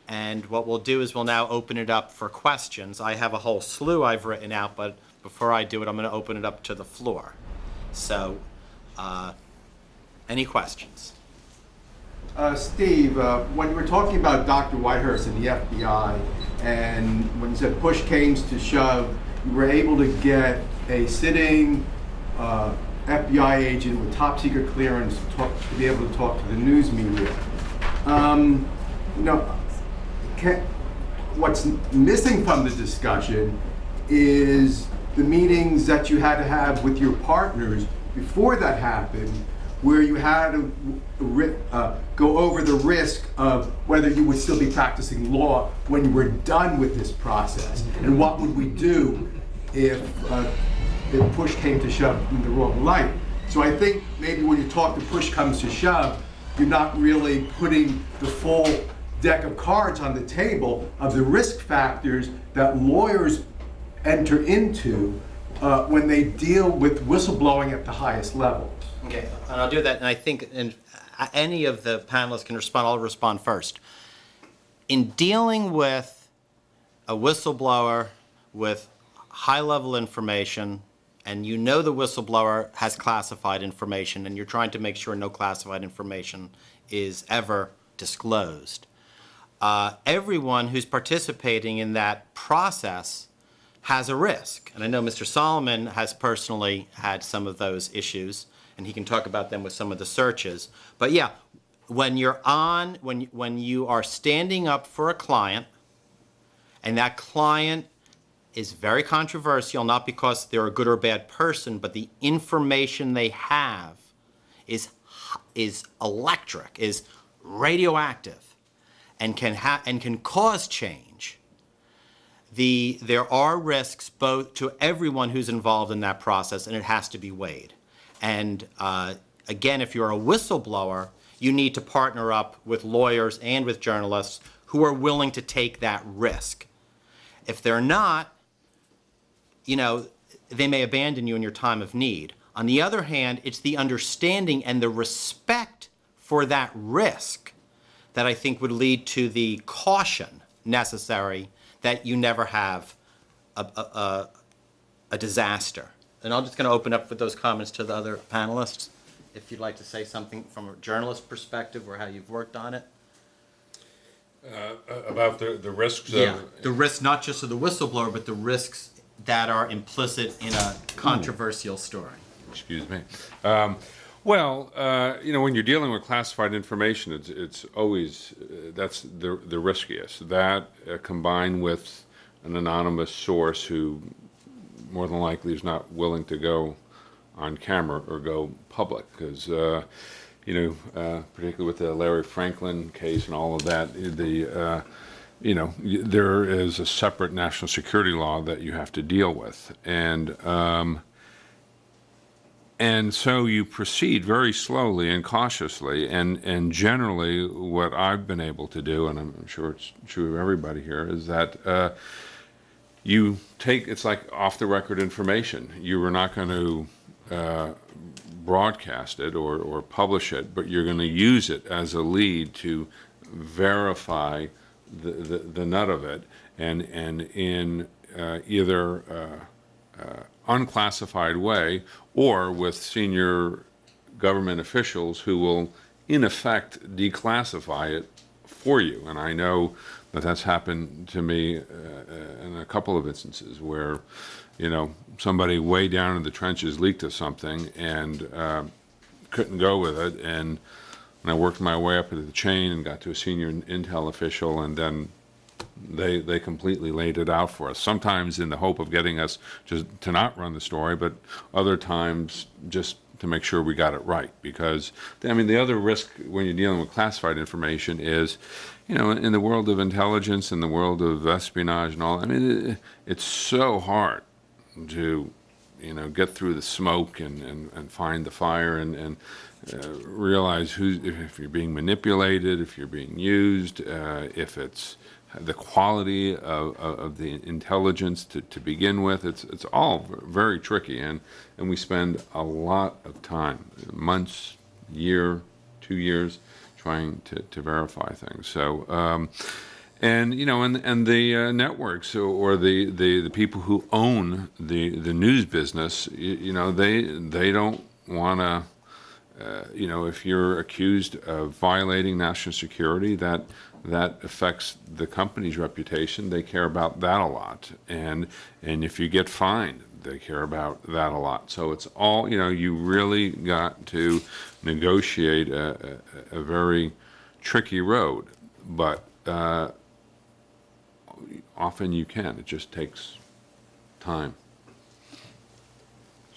And what we'll do is we'll now open it up for questions. I have a whole slew I've written out, but before I do it, I'm going to open it up to the floor. So, any questions? Steve, when you were talking about Dr. Whitehurst and the FBI, and when you said push came to shove, you were able to get a sitting FBI agent with top secret clearance to be able to talk to the news media. What's missing from the discussion is the meetings that you had to have with your partners before that happened, where you had to go over the risk of whether you would still be practicing law when you were done with this process, and what would we do if push came to shove in the wrong light. So I think maybe when you talk the push comes to shove, you're not really putting the full deck of cards on the table of the risk factors that lawyers enter into when they deal with whistleblowing at the highest levels. Okay, and I'll do that, and I think any of the panelists can respond. I'll respond first. In dealing with a whistleblower with high-level information, and you know the whistleblower has classified information, and you're trying to make sure no classified information is ever disclosed, everyone who's participating in that process has a risk. And I know Mr. Solomon has personally had some of those issues, and he can talk about them with some of the searches. But yeah, when you're on, when you are standing up for a client, and that client is very controversial, not because they're a good or bad person, but the information they have is electric, is radioactive, and can cause change. There are risks both to everyone who's involved in that process, and it has to be weighed. And again, if you're a whistleblower, you need to partner up with lawyers and with journalists who are willing to take that risk. If they're not, they may abandon you in your time of need. On the other hand, it's the understanding and the respect for that risk that I think would lead to the caution necessary that you never have a disaster. And I'm just going to open up with those comments to the other panelists. If you'd like to say something from a journalist perspective or how you've worked on it. About the risks of... the risks not just of the whistleblower, but the risks that are implicit in a controversial story. Excuse me. When you're dealing with classified information, it's always, that's the riskiest. That combined with an anonymous source who more than likely is not willing to go on camera or go public, because particularly with the Larry Franklin case and all of that, there is a separate national security law that you have to deal with, and so you proceed very slowly and cautiously, and generally what I've been able to do, and I'm sure it's true of everybody here, is that you take, it's like off-the-record information. You were not going to broadcast it or publish it, but you're going to use it as a lead to verify the nut of it, and in either unclassified way or with senior government officials who will in effect declassify it for you. And I know that that's happened to me in a couple of instances where somebody way down in the trenches leaked us something and couldn't go with it, and I worked my way up the chain and got to a senior intel official, and then they completely laid it out for us, sometimes in the hope of getting us just to not run the story, but other times just to make sure we got it right. Because the other risk when you're dealing with classified information is, in the world of intelligence, in the world of espionage and all, it's so hard to get through the smoke and find the fire and realize if you're being manipulated, if you're being used, if it's the quality of the intelligence to begin with. It's all very tricky, and we spend a lot of time, months, year, 2 years, trying to verify things. So And you know, and the networks or the people who own the news business, you know, they don't want to, you know, if you're accused of violating national security, that affects the company's reputation. They care about that a lot, and if you get fined, they care about that a lot. So it's all, you know, you really got to negotiate a very tricky road, but often you can. It just takes time.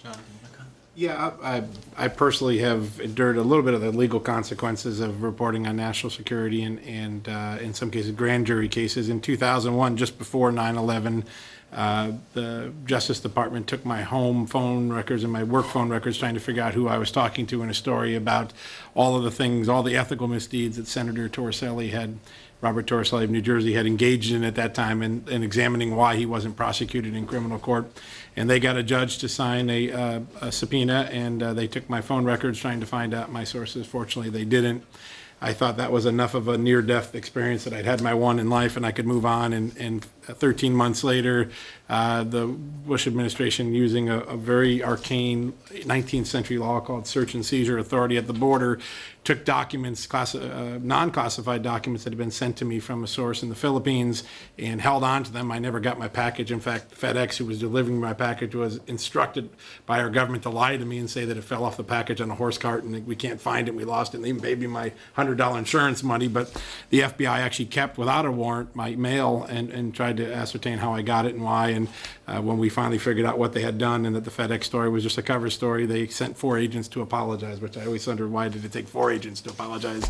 John, do you want to comment? Yeah, I personally have endured a little bit of the legal consequences of reporting on national security and in some cases grand jury cases. In 2001, just before 9/11, the Justice Department took my home phone records and my work phone records trying to figure out who I was talking to in a story about all of the things, all the ethical misdeeds that Senator Robert Torricelli of New Jersey had engaged in at that time, and examining why he wasn't prosecuted in criminal court. And they got a judge to sign a subpoena, and they took my phone records trying to find out my sources. Fortunately, they didn't. I thought that was enough of a near-death experience that I'd had my one in life and I could move on. And 13 months later, the Bush administration, using a very arcane 19th century law called search and seizure authority at the border, took documents, non-classified documents that had been sent to me from a source in the Philippines, and held on to them. I never got my package. In fact, FedEx, who was delivering my package, was instructed by our government to lie to me and say that it fell off the package on a horse cart and we can't find it, we lost it, and they even paid me my $100 insurance money. But the FBI actually kept, without a warrant, my mail and tried to ascertain how I got it and why. And when we finally figured out what they had done and that the FedEx story was just a cover story, they sent 4 agents to apologize, which I always wondered, why did it take 4 agents to apologize?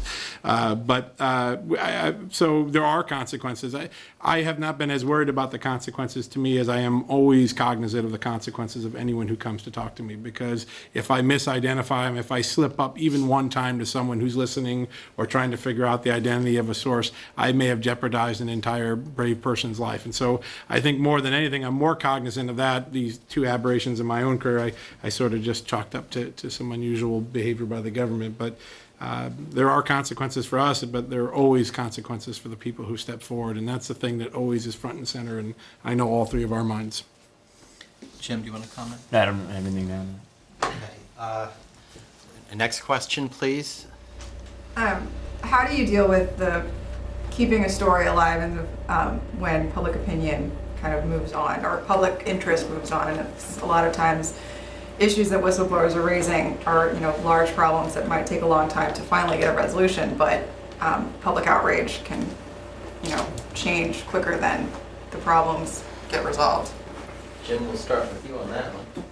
So there are consequences. I have not been as worried about the consequences to me as I am always cognizant of the consequences of anyone who comes to talk to me, because if I misidentify them, if I slip up even one time to someone who's listening or trying to figure out the identity of a source, I may have jeopardized an entire brave person's life. And so I think more than anything, I'm more cognizant of that. These 2 aberrations in my own career, I sort of just chalked up to some unusual behavior by the government. But there are consequences for us, but there are always consequences for the people who step forward. And that's the thing that always is front and center. And I know all 3 of our minds. Jim, do you want to comment? I don't have anything to add. Okay. Next question, please. How do you deal with the keeping a story alive in the, when public opinion kind of moves on, or public interest moves on, and it's a lot of times issues that whistleblowers are raising are, you know, large problems that might take a long time to finally get a resolution, but public outrage can, you know, change quicker than the problems get resolved. Jim, we'll start with you on that one.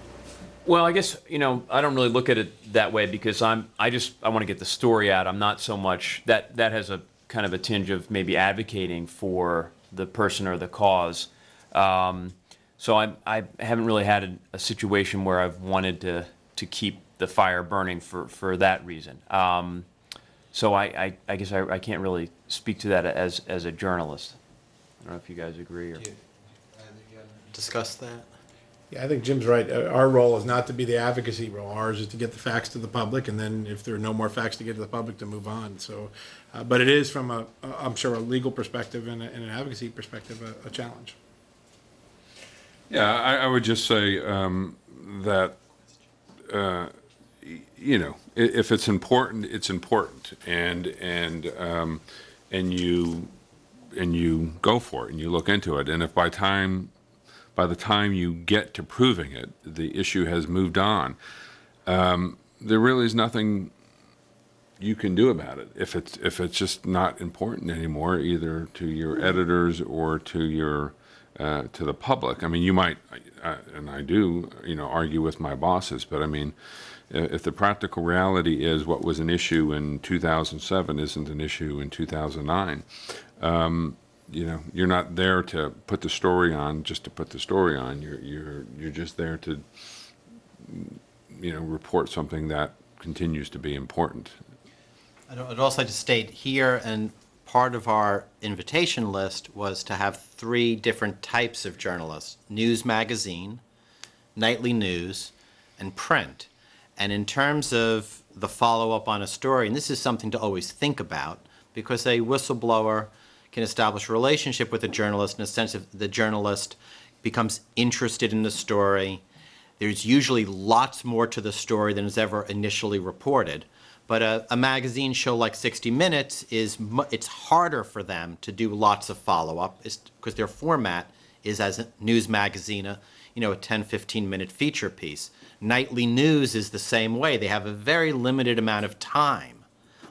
Well, I guess, you know, I don't really look at it that way, because I want to get the story out. I'm not so much that has a kind of a tinge of maybe advocating for the person or the cause. So I haven't really had a situation where I've wanted to keep the fire burning for that reason. So I guess I can't really speak to that as a journalist. I don't know if you guys agree or Discuss that. Yeah, I think Jim's right. Our role is not to be the advocacy role. Ours is to get the facts to the public, and then if there are no more facts to get to the public, to move on. So, but it is from I'm sure, a legal perspective and an advocacy perspective, a challenge. Yeah, I would just say that, you know, if it's important, it's important, and you go for it and you look into it, and if by the time you get to proving it, the issue has moved on, there really is nothing you can do about it. If it's just not important anymore, either to your editors or to the public. I mean, you might, and I do, you know, argue with my bosses, but I mean, if the practical reality is what was an issue in 2007 isn't an issue in 2009, you know, you're not there to put the story on just to put the story on. You're just there to, you know, report something that continues to be important. I'd also like to state here, and part of our invitation list was to have 3 different types of journalists: news magazine, nightly news, and print. And in terms of the follow-up on a story, and this is something to always think about, because a whistleblower can establish a relationship with a journalist in a sense of the journalist becomes interested in the story. There's usually lots more to the story than is ever initially reported. But a magazine show like 60 Minutes it's harder for them to do lots of follow-up because their format is as a news magazine, a 10, 15-minute feature piece. Nightly news is the same way. They have a very limited amount of time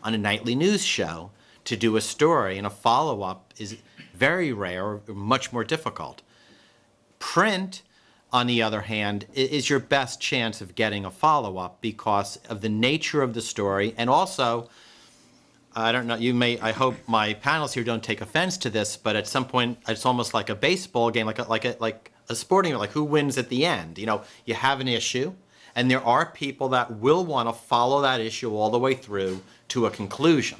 on a nightly news show to do a story, and a follow-up is very rare or much more difficult. Print, on the other hand, is your best chance of getting a follow-up because of the nature of the story, and also, I don't know, I hope my panelists here don't take offense to this, but at some point, it's almost like a baseball game, like a sporting, like who wins at the end. You have an issue, and there are people that will want to follow that issue all the way through to a conclusion.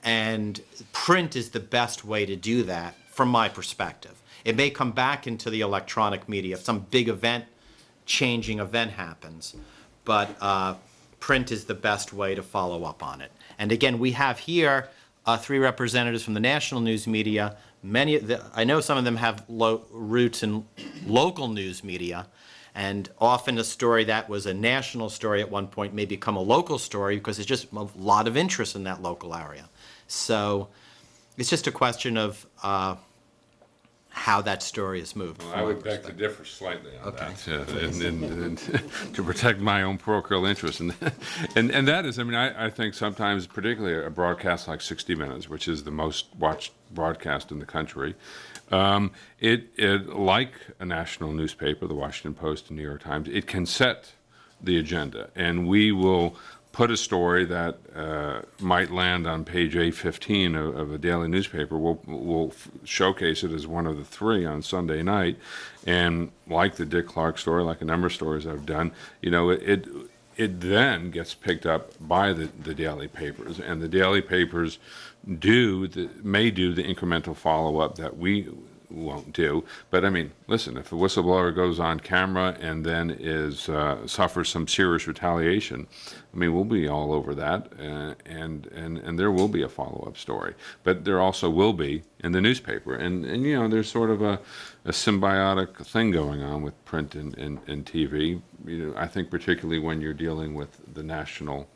And print is the best way to do that, from my perspective. It may come back into the electronic media if some big changing event happens, but print is the best way to follow up on it. And again, we have here 3 representatives from the national news media. I know some of them have roots in local news media, and often a story that was a national story at one point may become a local story because there's just a lot of interest in that local area. So it's just a question of how that story is moved. Well, I would beg to differ slightly on that, and to protect my own parochial interest. And that is, I think sometimes, particularly a broadcast like 60 Minutes, which is the most watched broadcast in the country, it like a national newspaper, the Washington Post and New York Times, it can set the agenda, and we will put a story that might land on page 815 of a daily newspaper. We'll showcase it as one of the 3 on Sunday night, and like the Dick Clark story, like a number of stories I've done, it then gets picked up by the daily papers, and the daily papers may do the incremental follow-up that we won't do. But listen, if a whistleblower goes on camera and then suffers some serious retaliation, we'll be all over that, and there will be a follow-up story. But there also will be in the newspaper, and there's sort of a symbiotic thing going on with print and TV. I think particularly when you're dealing with the national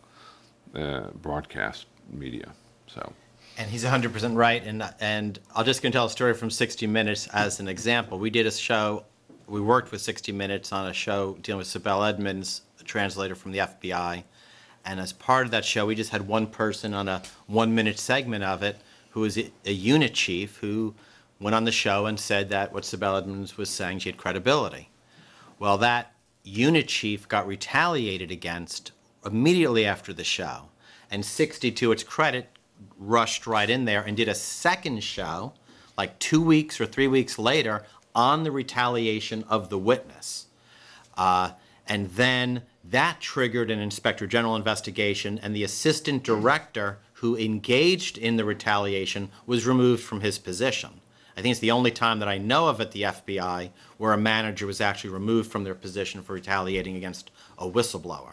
broadcast media. So. And he's 100% right, and I'll just going to tell a story from 60 Minutes as an example. We did a show, we worked with 60 Minutes on a show dealing with Sibel Edmonds, a translator from the FBI, and as part of that show, we just had one person on a 1-minute segment of it who was a unit chief who went on the show and said that what Sibel Edmonds was saying, she had credibility. Well, that unit chief got retaliated against immediately after the show, and 60, to its credit, rushed right in there and did a second show, like 2 weeks or 3 weeks later, on the retaliation of the witness. And then that triggered an inspector general investigation, and the assistant director who engaged in the retaliation was removed from his position. I think it's the only time that I know of at the FBI where a manager was actually removed from their position for retaliating against a whistleblower.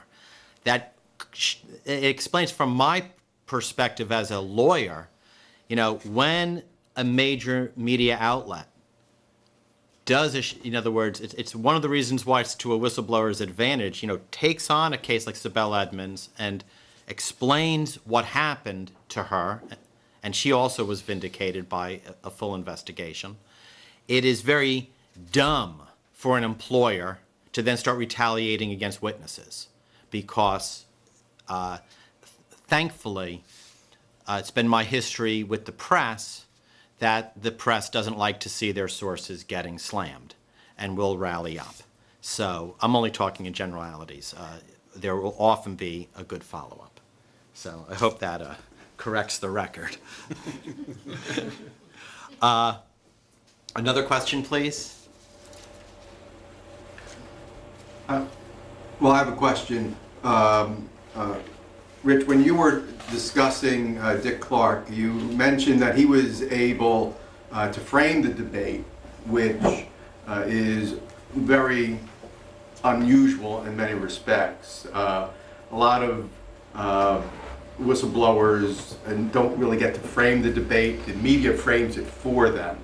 That it explains from my perspective as a lawyer, when a major media outlet does, in other words, it's one of the reasons why it's to a whistleblower's advantage, takes on a case like Sibel Edmonds and explains what happened to her, and she also was vindicated by a full investigation. It is very dumb for an employer to then start retaliating against witnesses because thankfully, it's been my history with the press that the press doesn't like to see their sources getting slammed and will rally up. So I'm only talking in generalities. There will often be a good follow-up. So I hope that corrects the record. Another question, please? Well, I have a question. Rich, when you were discussing Dick Clark, you mentioned that he was able to frame the debate, which is very unusual in many respects. A lot of whistleblowers and don't really get to frame the debate. The media frames it for them.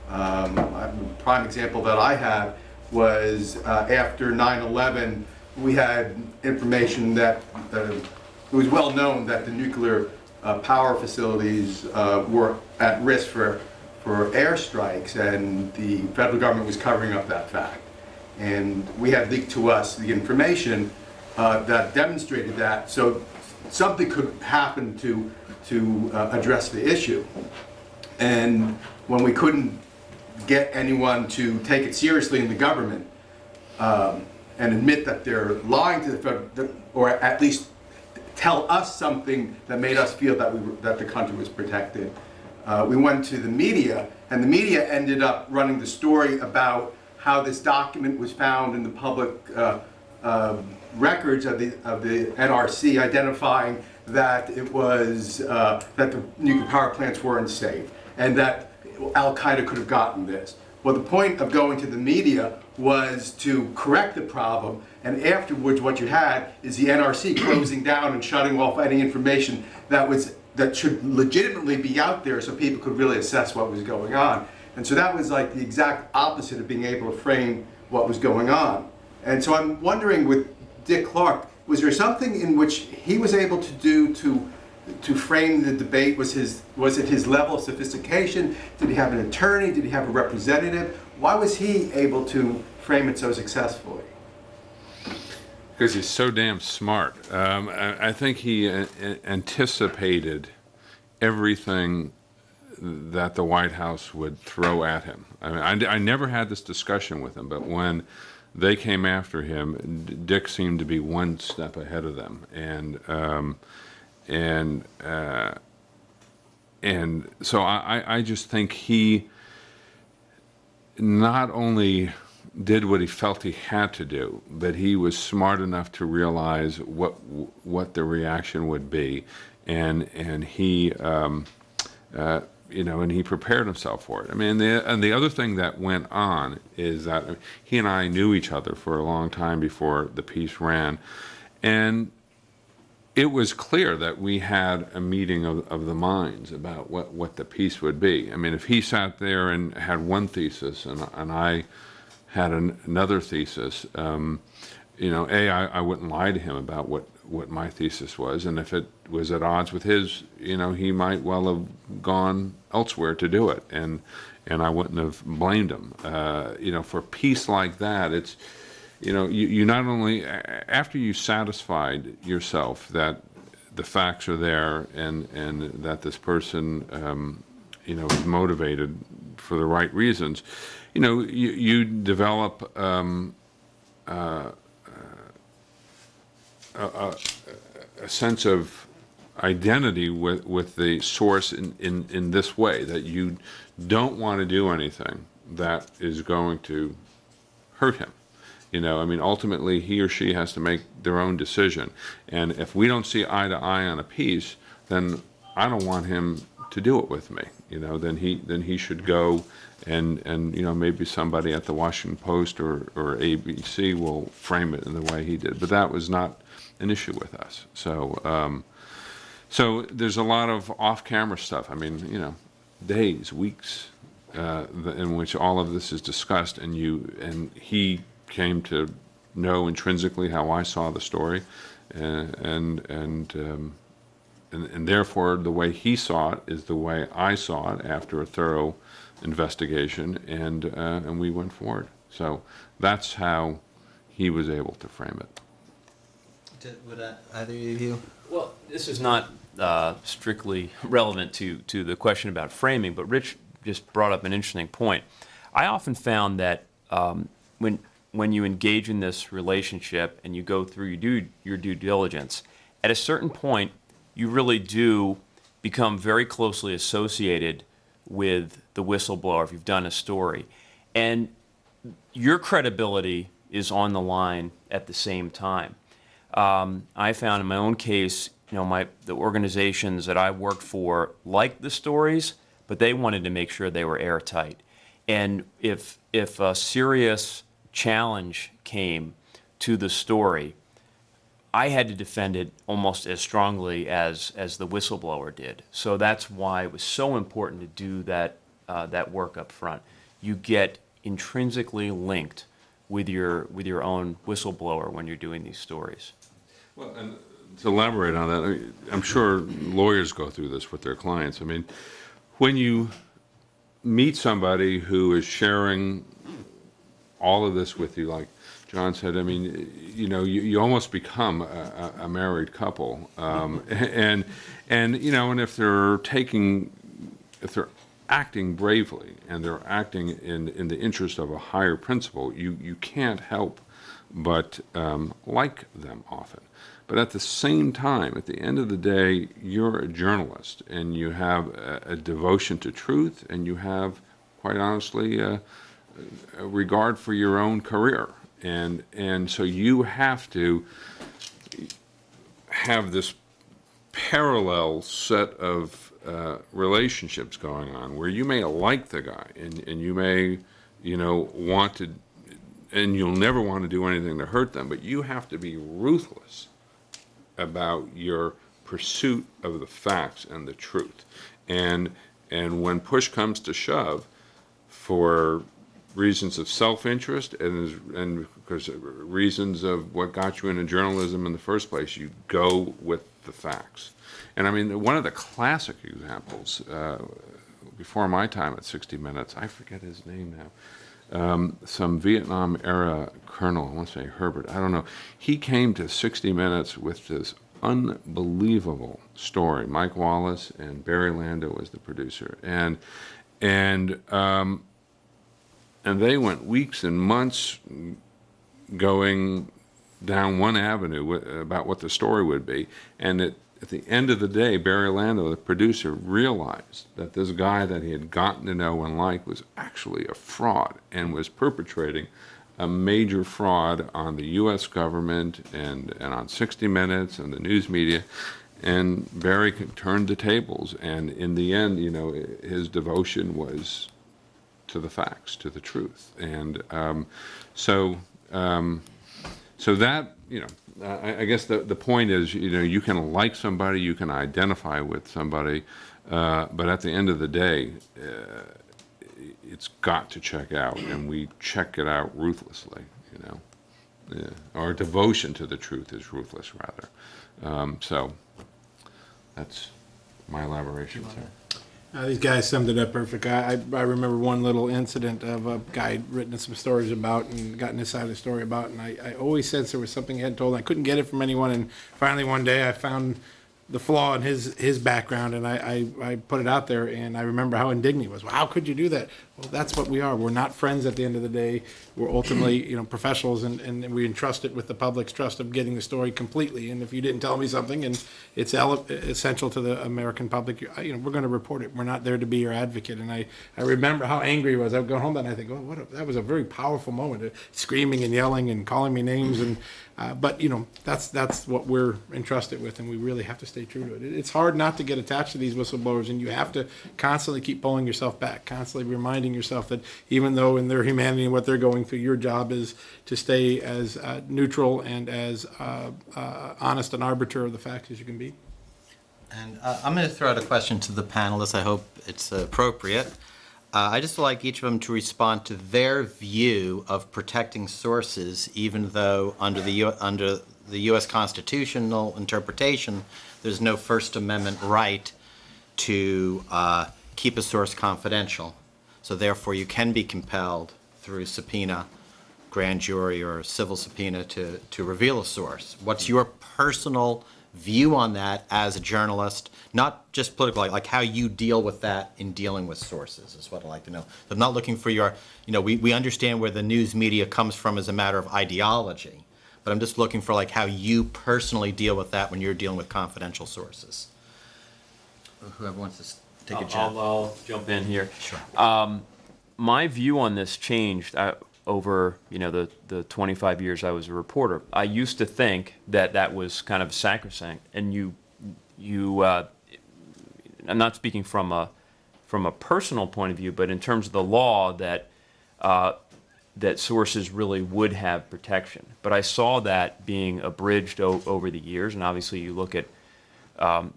A prime example that I have was after 9/11, we had information that it was well known that the nuclear power facilities were at risk for airstrikes, and the federal government was covering up that fact. And we had leaked to us the information that demonstrated that, so something could happen to address the issue. And when we couldn't get anyone to take it seriously in the government and admit that they're lying to the federal, or at least tell us something that made us feel that the country was protected, we went to the media, and the media ended up running the story about how this document was found in the public records of the NRC, identifying that it was that the nuclear power plants weren't safe, and that Al-Qaeda could have gotten this. Well, the point of going to the media was to correct the problem, and afterwards what you had is the NRC closing down and shutting off any information that should legitimately be out there so people could really assess what was going on. And so that was like the exact opposite of being able to frame what was going on. And so I'm wondering with Dick Clark, was there something in which he was able to do to frame the debate? Was it his level of sophistication? Did he have an attorney? Did he have a representative? Why was he able to frame it so successfully? Because he's so damn smart. I think he anticipated everything that the White House would throw at him. I mean, I never had this discussion with him, but when they came after him, Dick seemed to be one step ahead of them, and so I just think he not only did what he felt he had to do, but he was smart enough to realize what the reaction would be, and he and he prepared himself for it. I mean, and the other thing that went on is that he and I knew each other for a long time before the piece ran, and it was clear that we had a meeting of the minds about what the piece would be. I mean, if he sat there and had one thesis and I had another thesis, I wouldn't lie to him about what my thesis was, and if it was at odds with his, he might well have gone elsewhere to do it, and I wouldn't have blamed him. For a piece like that, it's, you not only, after you satisfied yourself that the facts are there and that this person, is motivated for the right reasons, you develop a sense of identity with the source in this way, that you don't want to do anything that is going to hurt him. Ultimately he or she has to make their own decision, and if we don't see eye to eye on a piece, then I don't want him to do it with me. Then he should go and maybe somebody at the Washington Post or ABC will frame it in the way he did. But that was not an issue with us. So there's a lot of off-camera stuff. I mean, days, weeks, in which all of this is discussed, and he came to know intrinsically how I saw the story, and therefore the way he saw it is the way I saw it after a thorough investigation, and we went forward. So that's how he was able to frame it. Would either of you? Well, This is not strictly relevant to the question about framing, but Rich just brought up an interesting point. I often found that when you engage in this relationship and you go through, your due diligence, at a certain point, you really do become very closely associated with the whistleblower if you've done a story. And your credibility is on the line at the same time. I found in my own case, the organizations that I worked for liked the stories, but they wanted to make sure they were airtight. And if a serious challenge came to the story, I had to defend it almost as strongly as the whistleblower did. So that's why it was so important to do that work up front. You get intrinsically linked with your own whistleblower when you're doing these stories. Well, and to elaborate on that, I'm sure lawyers go through this with their clients. I mean, when you meet somebody who is sharing all of this with you, like John said, I mean, you almost become a married couple, and if they're acting bravely and they're acting in the interest of a higher principle, you can't help but like them often. But at the same time, at the end of the day, you're a journalist, and you have a devotion to truth, and you have, quite honestly, a regard for your own career. And so you have to have this parallel set of relationships going on where you may like the guy, and you may, want to, and you'll never want to do anything to hurt them, but you have to be ruthless about your pursuit of the facts and the truth. And when push comes to shove, for reasons of self-interest and because reasons of what got you into journalism in the first place, you go with the facts. And I mean, one of the classic examples, before my time at 60 Minutes, I forget his name now, some Vietnam-era colonel, I want to say Herbert, I don't know. He came to 60 Minutes with this unbelievable story. Mike Wallace and Barry Lando was the producer. And they went weeks and months going down one avenue about what the story would be. And at the end of the day, Barry Lando, the producer, realized that this guy that he had gotten to know and like was actually a fraud and was perpetrating a major fraud on the U.S. government and on 60 Minutes and the news media. And Barry turned the tables. And in the end, his devotion was to the facts, to the truth. And so that, I guess the point is, you can like somebody, you can identify with somebody, but at the end of the day, it's got to check out, and we check it out ruthlessly, Our devotion to the truth is ruthless, rather. So that's my elaboration, sir. These guys summed it up perfect. I remember one little incident of a guy I'd written some stories about and gotten this side of the story about, and I always sensed there was something he hadn't told, and I couldn't get it from anyone, and finally one day I found the flaw in his background, and I put it out there, and I remember how indignant he was. Well, how could you do that? Well, that's what we are. We're not friends at the end of the day. We're ultimately, professionals, and we entrust it with the public's trust of getting the story completely. And if you didn't tell me something and it's essential to the American public, we're going to report it. We're not there to be your advocate. And I remember how angry he was. I would go home that night and think, oh, that was a very powerful moment, screaming and yelling and calling me names. And but that's what we're entrusted with, and we really have to stay true to it. It's hard not to get attached to these whistleblowers, and you have to constantly keep pulling yourself back, constantly reminding yourself that even though in their humanity and what they're going through, your job is to stay as neutral and as honest and arbiter of the facts as you can be. And I'm going to throw out a question to the panelists. I hope it's appropriate. I just would like each of them to respond to their view of protecting sources, even though under the U.S. constitutional interpretation, there's no First Amendment right to keep a source confidential. So therefore, you can be compelled through subpoena, grand jury, or civil subpoena to reveal a source. What's your personal view on that as a journalist, not just political, like how you deal with that in dealing with sources is what I'd like to know. I'm not looking for your, we understand where the news media comes from as a matter of ideology, but I'm just looking for like how you personally deal with that when you're dealing with confidential sources. Whoever wants to take a jump. I'll jump in here. Sure. My view on this changed over the 25 years I was a reporter. I used to think that was kind of sacrosanct, and I'm not speaking from a personal point of view, but in terms of the law, that that sources really would have protection. But I saw that being abridged over the years, and obviously you look at,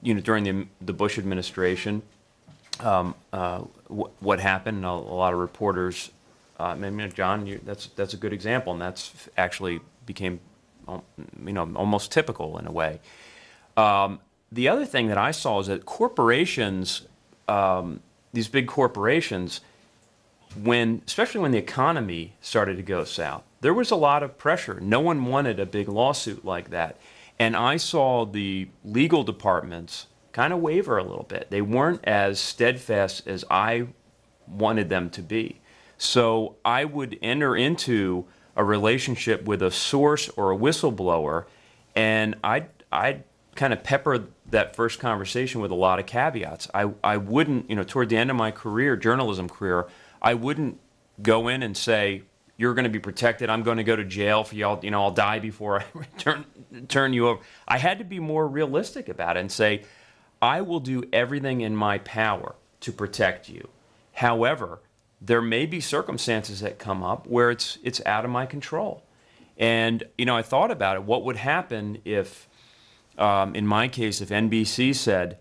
during the Bush administration, what happened. And a lot of reporters, John, that's a good example, and that's actually became, almost typical in a way. The other thing that I saw is that corporations, these big corporations, especially when the economy started to go south, there was a lot of pressure. No one wanted a big lawsuit like that. And I saw the legal departments kind of waver a little bit. They weren't as steadfast as I wanted them to be. So I would enter into a relationship with a source or a whistleblower, and I'd kind of pepper that first conversation with a lot of caveats. I wouldn't, toward the end of my career, journalism career, I wouldn't go in and say, you're going to be protected, I'm going to go to jail for y'all, I'll die before I turn you over. I had to be more realistic about it and say, I will do everything in my power to protect you. However, there may be circumstances that come up where it's out of my control. And, I thought about it. What would happen if, in my case, if NBC said,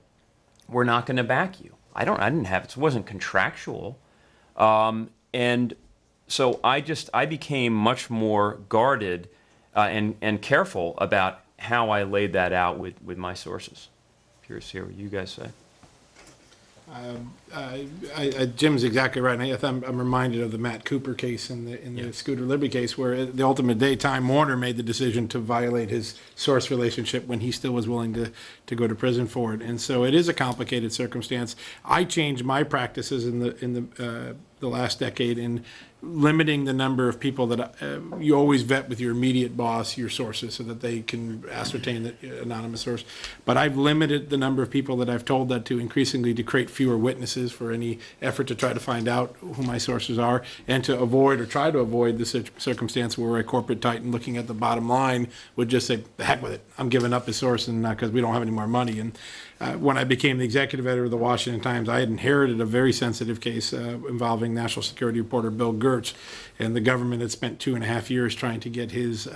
we're not going to back you? I didn't have, it wasn't contractual. And so I became much more guarded and careful about how I laid that out with my sources. Curious to hear what you guys say. Jim's exactly right. And I'm reminded of the Matt Cooper case in the Scooter Libby case, where at the ultimate day, Time Warner made the decision to violate his source relationship when he still was willing to go to prison for it. And so it is a complicated circumstance. I changed my practices in the last decade in limiting the number of people that you always vet with your immediate boss, your sources, so that they can ascertain that anonymous source. But I've limited the number of people that I've told that to increasingly to create fewer witnesses for any effort to try to find out who my sources are, and to avoid or try to avoid the circumstance where a corporate titan looking at the bottom line would just say, the heck with it, I'm giving up his source, and because we don't have any more money. And when I became the executive editor of the Washington Times, I had inherited a very sensitive case involving national security reporter Bill Gertz, and the government had spent 2.5 years trying to get his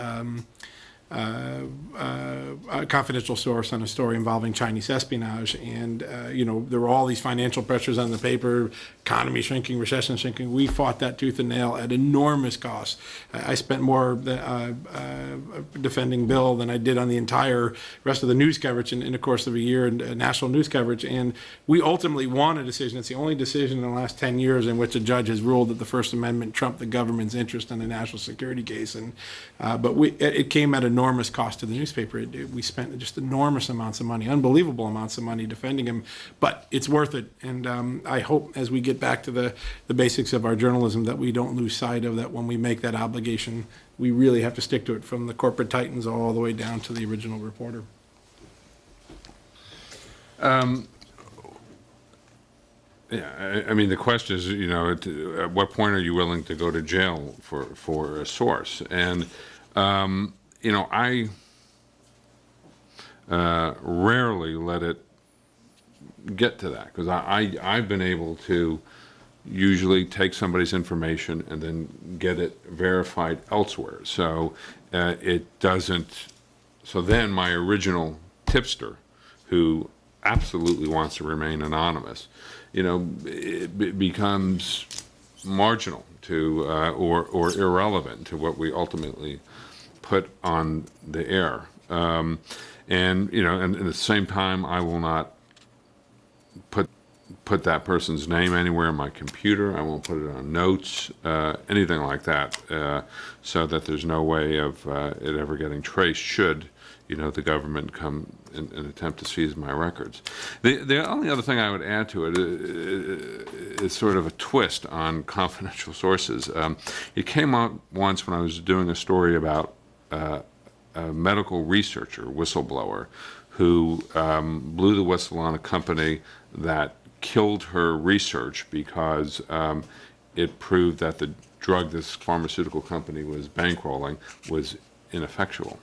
a confidential source on a story involving Chinese espionage. And, there were all these financial pressures on the paper, economy shrinking, recession shrinking. We fought that tooth and nail at enormous cost. I spent more defending Bill than I did on the entire rest of the news coverage in the course of a year, and national news coverage. And we ultimately won a decision. It's the only decision in the last 10 years in which a judge has ruled that the First Amendment trumped the government's interest in a national security case. And but it came at enormous cost to the newspaper. We spent just enormous amounts of money, unbelievable amounts of money defending him, but it's worth it. And I hope as we get back to the basics of our journalism that we don't lose sight of that when we make that obligation. We really have to stick to it, from the corporate titans all the way down to the original reporter. Yeah, I mean, the question is, at what point are you willing to go to jail for a source? And, I rarely let it get to that, because I've been able to usually take somebody's information and then get it verified elsewhere. So it doesn't, so then my original tipster, who absolutely wants to remain anonymous, it becomes marginal to or irrelevant to what we ultimately put on the air. And and at the same time, I will not put that person's name anywhere in my computer. I won't put it on notes, anything like that, so that there's no way of it ever getting traced should the government come and attempt to seize my records. The only other thing I would add to it is sort of a twist on confidential sources. It came up once when I was doing a story about a medical researcher, whistleblower, who blew the whistle on a company that killed her research because it proved that the drug this pharmaceutical company was bankrolling was ineffective.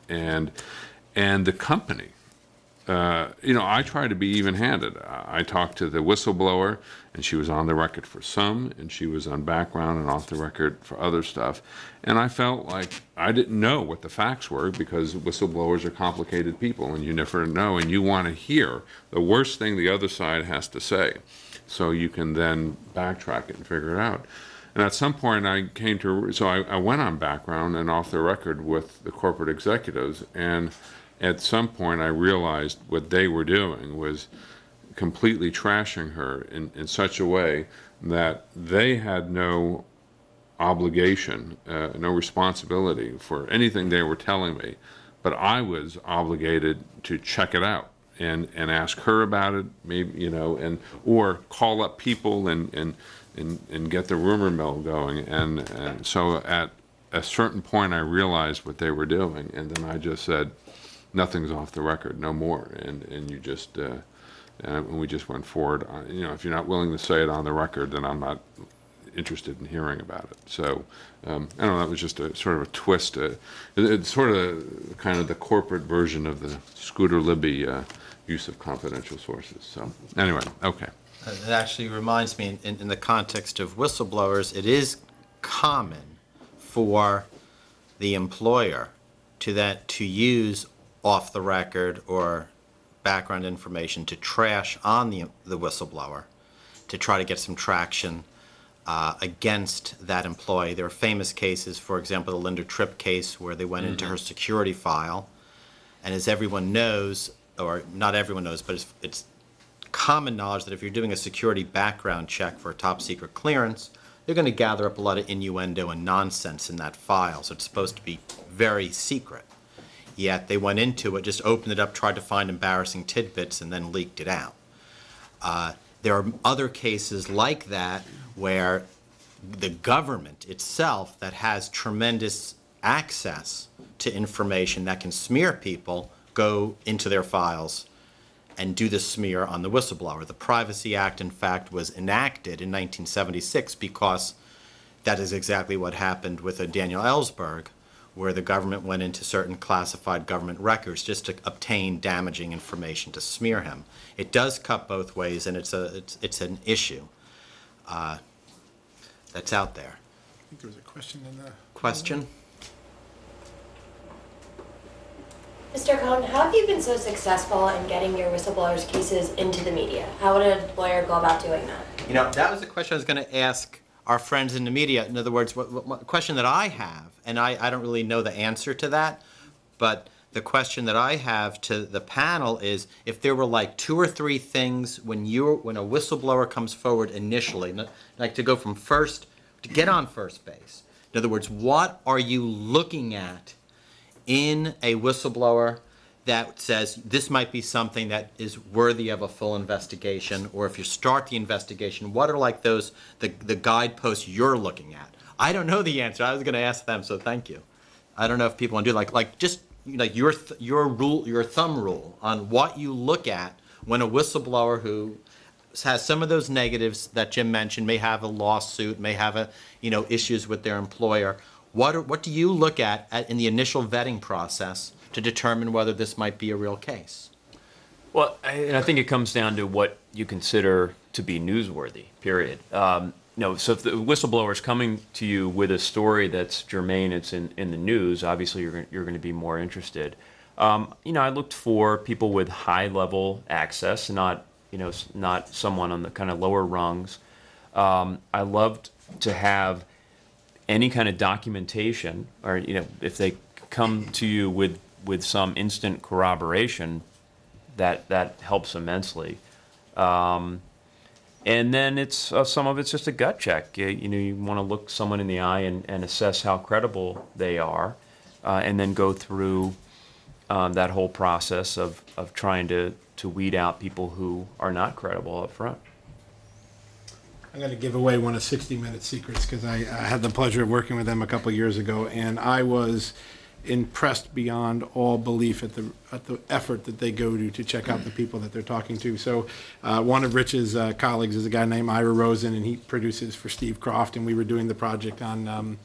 And the company I try to be even-handed. I talked to the whistleblower, and she was on the record for some, and she was on background and off the record for other stuff. And I felt like I didn't know what the facts were, because whistleblowers are complicated people, and you never know, and you want to hear the worst thing the other side has to say, so you can then backtrack it and figure it out. And at some point I went on background and off the record with the corporate executives, and at some point I realized what they were doing was completely trashing her in such a way that they had no obligation, no responsibility for anything they were telling me, but I was obligated to check it out and ask her about it, maybe, or call up people and get the rumor mill going. And so at a certain point I realized what they were doing, and then I just said, nothing's off the record, no more. And you just, and we just went forward. If you're not willing to say it on the record, then I'm not interested in hearing about it. So, I don't know, that was just a sort of a twist. It's sort of kind of the corporate version of the Scooter Libby use of confidential sources. So, anyway, okay. It actually reminds me, in the context of whistleblowers, it is common for the employer to use off the record or background information to trash on the whistleblower, to try to get some traction against that employee. There are famous cases, for example, the Linda Tripp case, where they went into her security file, and as everyone knows, or not everyone knows, but it's common knowledge that if you're doing a security background check for a top secret clearance, they're going to gather up a lot of innuendo and nonsense in that file, so it's supposed to be very secret. Yet they went into it, just opened it up, tried to find embarrassing tidbits, and then leaked it out. There are other cases like that where the government itself, that has tremendous access to information that can smear people, go into their files and do the smear on the whistleblower. The Privacy Act, in fact, was enacted in 1976 because that is exactly what happened with Daniel Ellsberg, where the government went into certain classified government records just to obtain damaging information to smear him. It does cut both ways, and it's an issue that's out there. I think there was a question in the... Question? Mr. Cohn, how have you been so successful in getting your whistleblowers' cases into the media? How would a lawyer go about doing that? That was a question I was going to ask our friends in the media. In other words, what question that I have, and I don't really know the answer to that, but the question that I have to the panel is, if there were like 2 or 3 things when a whistleblower comes forward initially, like to go from first, to get on first base. In other words, what are you looking at in a whistleblower that says this might be something that is worthy of a full investigation, or if you start the investigation, what are like the guideposts you're looking at? I don't know the answer. I was going to ask them, so thank you. I don't know if people want to do your thumb rule on what you look at when a whistleblower who has some of those negatives that Jim mentioned, may have a lawsuit, may have issues with their employer. What do you look at in the initial vetting process to determine whether this might be a real case? Well, I think it comes down to what you consider to be newsworthy, period. So if the whistleblower is coming to you with a story that's germane, it's in the news, obviously you're going to be more interested. I looked for people with high-level access, not someone on the kind of lower rungs. I loved to have any kind of documentation, or if they come to you with some instant corroboration, that helps immensely. And then it's some of it's just a gut check. You want to look someone in the eye and assess how credible they are, and then go through that whole process of trying to weed out people who are not credible up front. I'm going to give away one of 60 Minute Secrets, because I had the pleasure of working with them a couple of years ago, and I was impressed beyond all belief at the effort that they go to check out the people that they're talking to. So one of Rich's colleagues is a guy named Ira Rosen, and he produces for Steve Croft, and we were doing the project on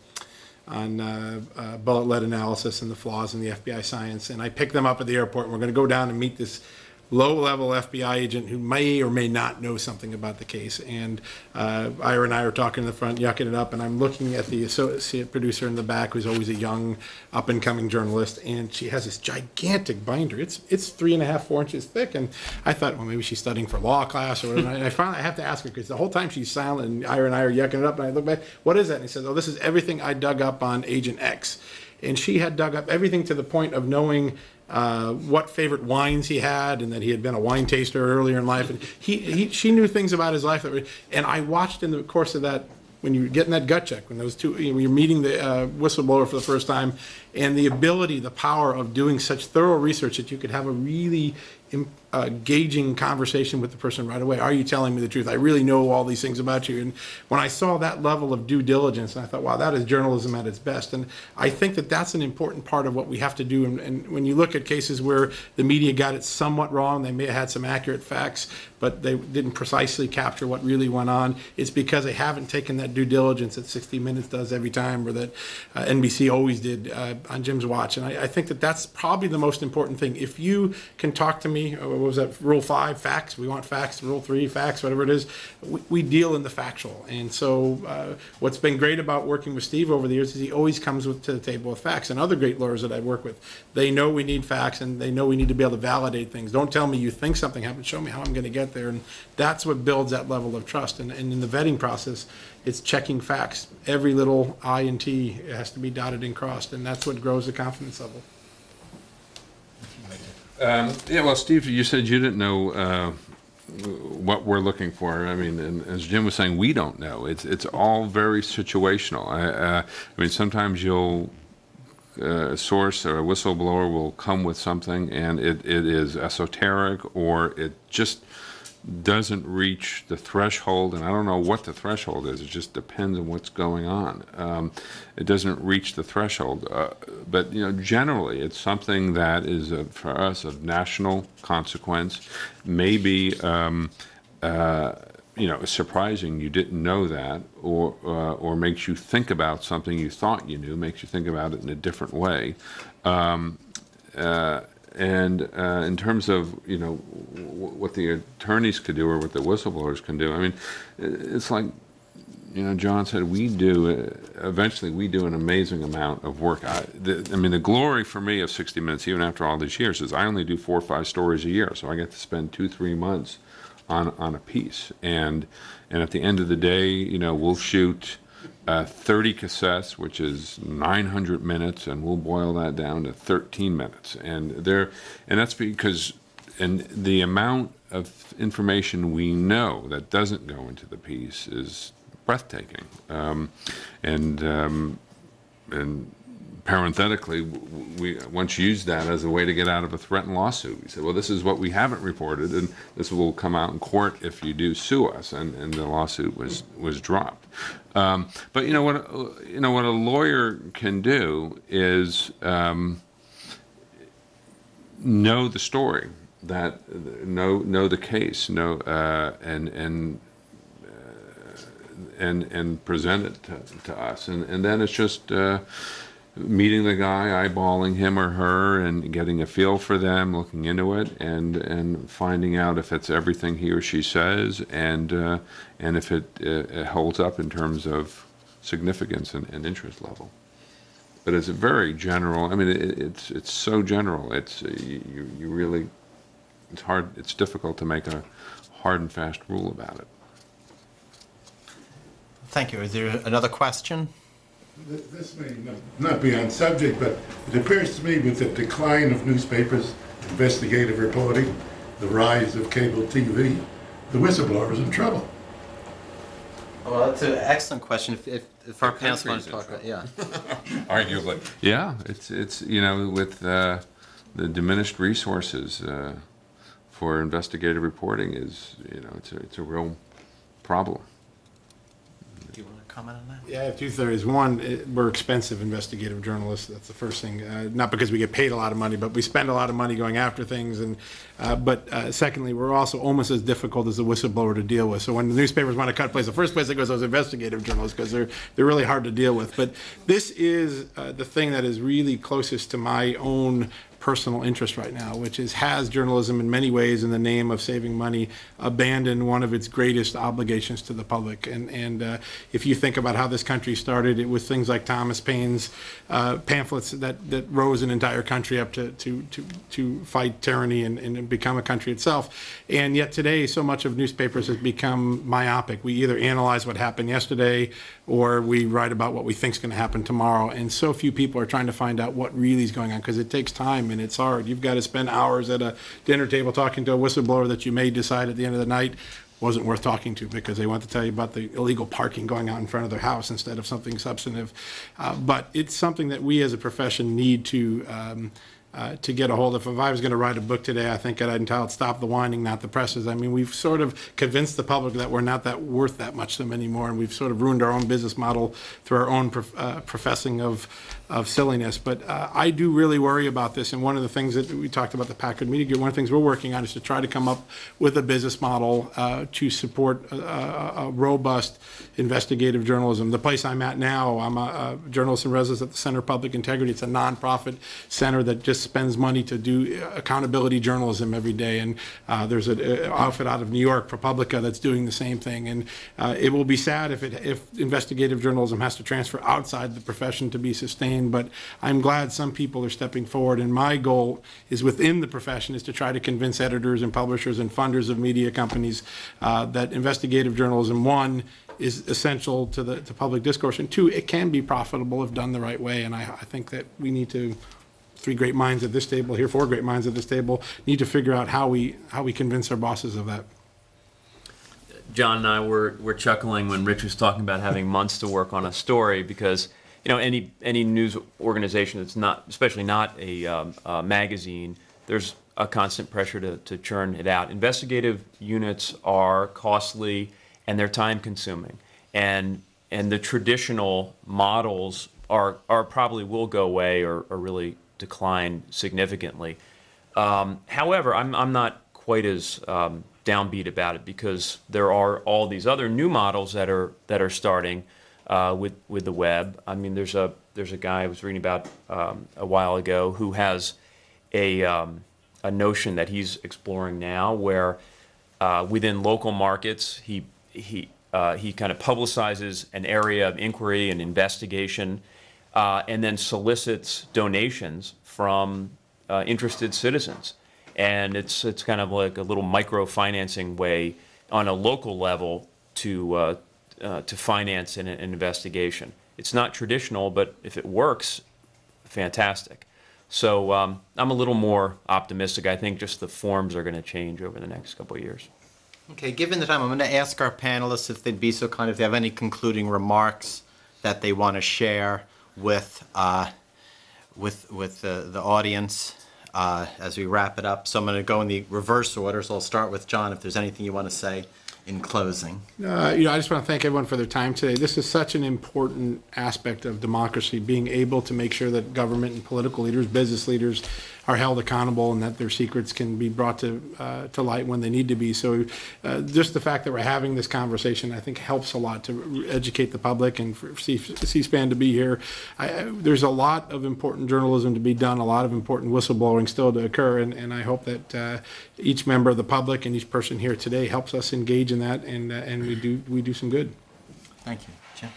bullet lead analysis and the flaws in the FBI science. And I picked them up at the airport, and we're going to go down and meet this low-level FBI agent who may or may not know something about the case. And Ira and I are talking in the front, yucking it up, and I'm looking at the associate producer in the back, who's always a young, up-and-coming journalist, and she has this gigantic binder. It's 3.5, 4 inches thick, and I thought, well, maybe she's studying for law class or whatever. And I finally have to ask her, because the whole time she's silent, and Ira and I are yucking it up, and I look back, what is that? And he says, oh, this is everything I dug up on Agent X. And she had dug up everything to the point of knowing what favorite wines he had, and that he had been a wine taster earlier in life. And she knew things about his life. And I watched in the course of that, when you're getting that gut check, when those two, when you're meeting the whistleblower for the first time, and the ability, the power of doing such thorough research that you could have a really engaging conversation with the person right away. Are you telling me the truth? I really know all these things about you. And when I saw that level of due diligence, I thought, wow, that is journalism at its best. And I think that that's an important part of what we have to do. And when you look at cases where the media got it somewhat wrong, they may have had some accurate facts, but they didn't precisely capture what really went on. It's because they haven't taken that due diligence that 60 Minutes does every time, or that NBC always did on Jim's watch. And I think that that's probably the most important thing. If you can talk to me, what was that, Rule 5, facts, we want facts, Rule 3, facts, whatever it is, we deal in the factual. And so what's been great about working with Steve over the years is he always comes to the table with facts. And other great lawyers that I work with, they know we need facts, and they know we need to be able to validate things. Don't tell me you think something happened, show me how I'm going to get there. And that's what builds that level of trust. And in the vetting process, it's checking facts. Every little I and T has to be dotted and crossed, and that's what grows the confidence level. Yeah, well, Steve, you said you didn't know what we're looking for. I mean, and as Jim was saying, we don't know. It's all very situational. I mean, sometimes you'll source or a whistleblower will come with something, and it is esoteric, or it just doesn't reach the threshold, and I don't know what the threshold is. It just depends on what's going on. It doesn't reach the threshold, but generally, it's something that is for us of national consequence. Maybe surprising you didn't know that, or makes you think about something you thought you knew, makes you think about it in a different way. And in terms of what the attorneys could do or what the whistleblowers can do, I mean, it's like John said, eventually we do an amazing amount of work. I mean, the glory for me of 60 Minutes, even after all these years, is I only do 4 or 5 stories a year, so I get to spend 2-3 months on a piece. And at the end of the day, we'll shoot 30 cassettes, which is 900 minutes, and we'll boil that down to 13 minutes. And that's because the amount of information we know that doesn't go into the piece is breathtaking. And parenthetically, we once used that as a way to get out of a threatened lawsuit. We said, well, this is what we haven't reported, and this will come out in court if you do sue us, and the lawsuit was dropped. But what a lawyer can do is know the story, know the case, and present it to us, and then it's just meeting the guy, eyeballing him or her, and getting a feel for them, looking into it, and finding out if it's everything he or she says, and if it holds up in terms of significance and interest level. But it's a very general. I mean, it's so general. It's you really. It's hard. It's difficult to make a hard and fast rule about it. Thank you. Is there another question? This may not be on subject, but it appears to me with the decline of newspapers, investigative reporting, the rise of cable TV, the whistleblower is in trouble. Well, that's an excellent question. If our panelists want to talk about, yeah. Arguably, yeah. It's with the diminished resources for investigative reporting is it's a real problem. Do you want to comment on that? Yeah, I have 2 theories. One, we're expensive investigative journalists. That's the first thing. Not because we get paid a lot of money, but we spend a lot of money going after things. And but secondly, we're also almost as difficult as a whistleblower to deal with. So when the newspapers want to cut place, the first place that goes those investigative journalists, because they're really hard to deal with. But this is the thing that is really closest to my own personal interest right now, which is has journalism in many ways in the name of saving money abandoned one of its greatest obligations to the public. And if you think about how this country started, it was things like Thomas Paine's pamphlets that rose an entire country up to fight tyranny and become a country itself. And yet today, so much of newspapers has become myopic. We either analyze what happened yesterday or we write about what we think is going to happen tomorrow. And so few people are trying to find out what really is going on, because it takes time and it's hard. You've got to spend hours at a dinner table talking to a whistleblower that you may decide at the end of the night wasn't worth talking to because they want to tell you about the illegal parking going on in front of their house instead of something substantive. But it's something that we as a profession need to get a hold of. If I was going to write a book today, I think I'd entitled "Stop the Whining, Not the Presses." I mean, we've sort of convinced the public that we're not that worth that much to them anymore, and we've sort of ruined our own business model through our own professing of silliness. But I do really worry about this, and one of the things that we talked about the Packard Media Group, one of the things we're working on is to try to come up with a business model to support a robust investigative journalism. The place I'm at now, I'm a journalist in residence at the Center of Public Integrity. It's a nonprofit center that just spends money to do accountability journalism every day. And there's an outfit out of New York, ProPublica, that's doing the same thing. And it will be sad if investigative journalism has to transfer outside the profession to be sustained. But I'm glad some people are stepping forward. And my goal is within the profession is to try to convince editors and publishers and funders of media companies that investigative journalism, one, is essential to public discourse, and two, it can be profitable if done the right way. And I think that we need to, four great minds at this table, need to figure out how we convince our bosses of that. John and I were chuckling when Rich was talking about having months to work on a story, because any news organization that's not, especially not a magazine, there's a constant pressure to churn it out. Investigative units are costly and they're time consuming, and the traditional models are probably will go away or really decline significantly. However, I'm not quite as downbeat about it, because there are all these other new models that are starting with the web. I mean, there's a guy I was reading about a while ago who has a notion that he's exploring now, where within local markets he kind of publicizes an area of inquiry and investigation, and then solicits donations from interested citizens. And it's kind of like a little microfinancing way on a local level to finance an investigation. It's not traditional, but if it works, fantastic. So I'm a little more optimistic. I think just the forms are going to change over the next couple of years. Okay, given the time, I'm going to ask our panelists if they'd be so kind, if they have any concluding remarks that they want to share with the audience as we wrap it up. So I'm going to go in the reverse order. So I'll start with John, if there's anything you want to say in closing. I just want to thank everyone for their time today. This is such an important aspect of democracy, being able to make sure that government and political leaders, business leaders are held accountable, and that their secrets can be brought to light when they need to be. So just the fact that we're having this conversation, I think, helps a lot to educate the public, and for C-SPAN to be here. There's a lot of important journalism to be done, a lot of important whistleblowing still to occur, and I hope that each member of the public and each person here today helps us engage in that, and we do some good. Thank you. Jim?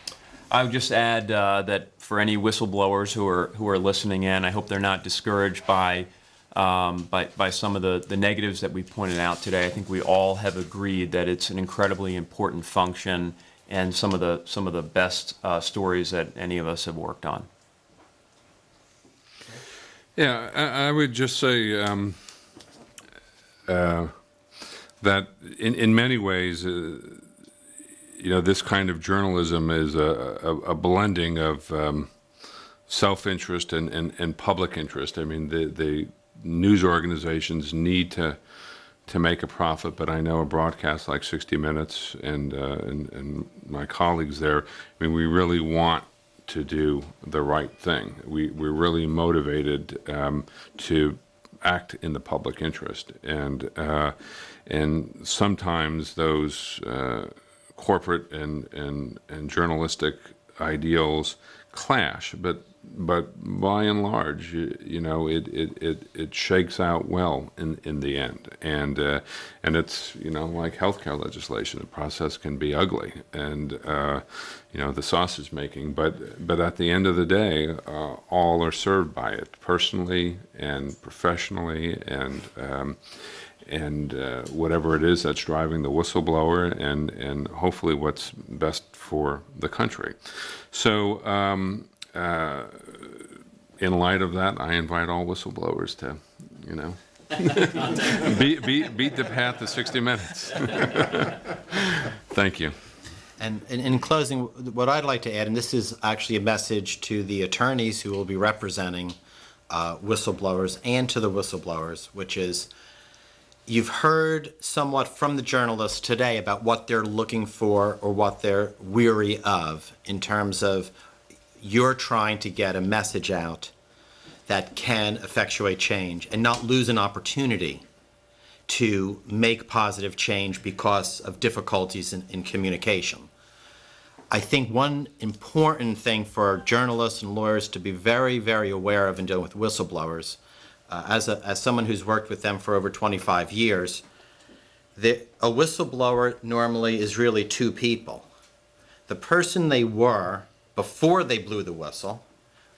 I would just add that for any whistleblowers who are listening in, I hope they're not discouraged by some of the negatives that we pointed out today. I think we all have agreed that it's an incredibly important function, and some of the best stories that any of us have worked on. Yeah, I would just say that in many ways, this kind of journalism is a blending of self-interest and public interest. I mean, the news organizations need to make a profit, but I know a broadcast like 60 Minutes and my colleagues there, I mean, we really want to do the right thing. We're really motivated to act in the public interest, and sometimes those corporate and journalistic ideals clash, but by and large, it shakes out well in the end, and it's like healthcare legislation. The process can be ugly, and the sausage making, but at the end of the day, all are served by it, personally and professionally, and whatever it is that's driving the whistleblower, and hopefully what's best for the country. So. In light of that, I invite all whistleblowers to, beat the path to 60 minutes. Thank you. And in closing, what I'd like to add, and this is actually a message to the attorneys who will be representing whistleblowers and to the whistleblowers, which is, you've heard somewhat from the journalists today about what they're looking for or what they're weary of in terms of you're trying to get a message out that can effectuate change and not lose an opportunity to make positive change because of difficulties in communication. I think one important thing for journalists and lawyers to be very, very aware of in dealing with whistleblowers, as someone who's worked with them for over 25 years, a whistleblower normally is really two people. The person they were before they blew the whistle,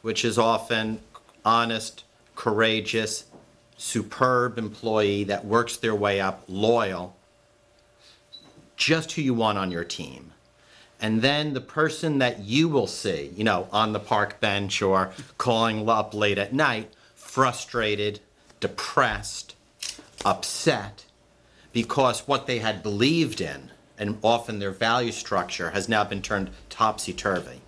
which is often honest, courageous, superb employee that works their way up, loyal, just who you want on your team. And then the person that you will see, on the park bench or calling up late at night, frustrated, depressed, upset, because what they had believed in, and often their value structure, has now been turned topsy-turvy.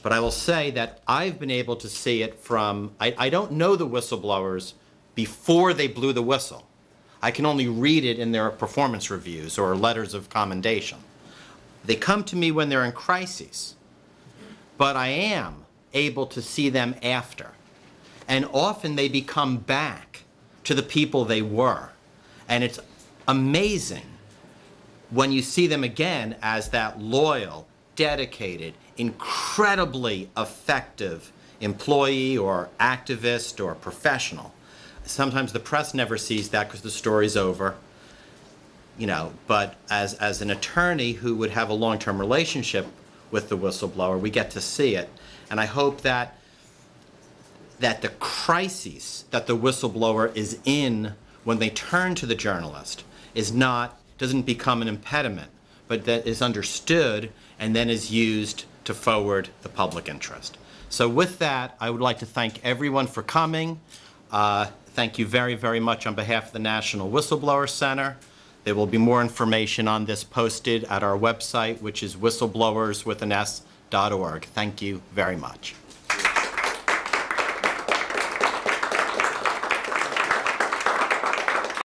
But I will say that I've been able to see it from, I don't know the whistleblowers before they blew the whistle. I can only read it in their performance reviews or letters of commendation. They come to me when they're in crises, but I am able to see them after. And often they become back to the people they were. And it's amazing when you see them again as that loyal, dedicated, incredibly effective employee or activist or professional. Sometimes the press never sees that because the story's over, but as an attorney who would have a long-term relationship with the whistleblower, we get to see it. And I hope that the crises that the whistleblower is in when they turn to the journalist doesn't become an impediment, but that is understood and then is used to forward the public interest. So with that, I would like to thank everyone for coming. Thank you very, very much on behalf of the National Whistleblower Center. There will be more information on this posted at our website, which is whistleblowerswithans.org. Thank you very much.